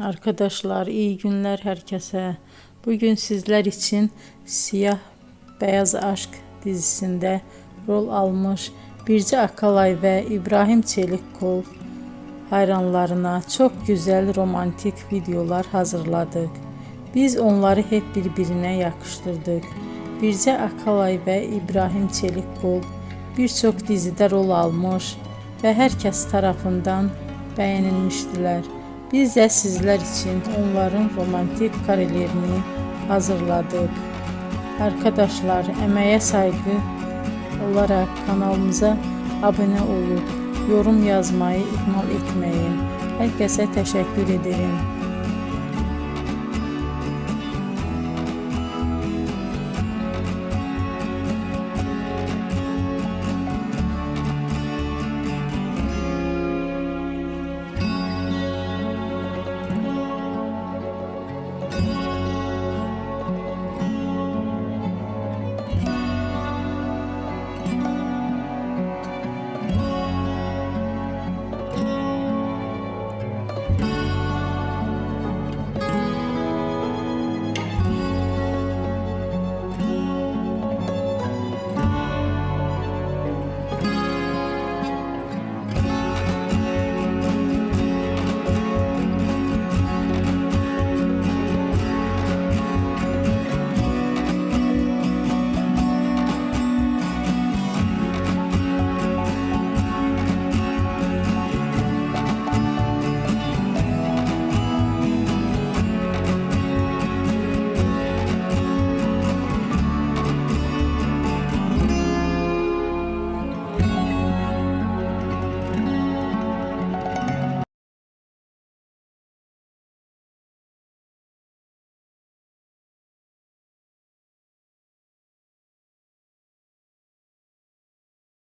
Arkadaşlar iyi günler herkese. Bugün sizler için Siyah Beyaz Aşk dizisinde rol almış Birce Akalay ve İbrahim Çelikkol hayranlarına çok güzel romantik videolar hazırladık. Biz onları hep birbirine yakıştırdık. Birce Akalay ve İbrahim Çelikkol birçok dizide rol almış ve herkes tarafından beğenilmiştiler. Biz de sizler için onların romantik karelerini hazırladık. Arkadaşlar, emeğe saygı olarak kanalımıza abone olup yorum yazmayı ihmal etmeyin. Herkese teşekkür ederim.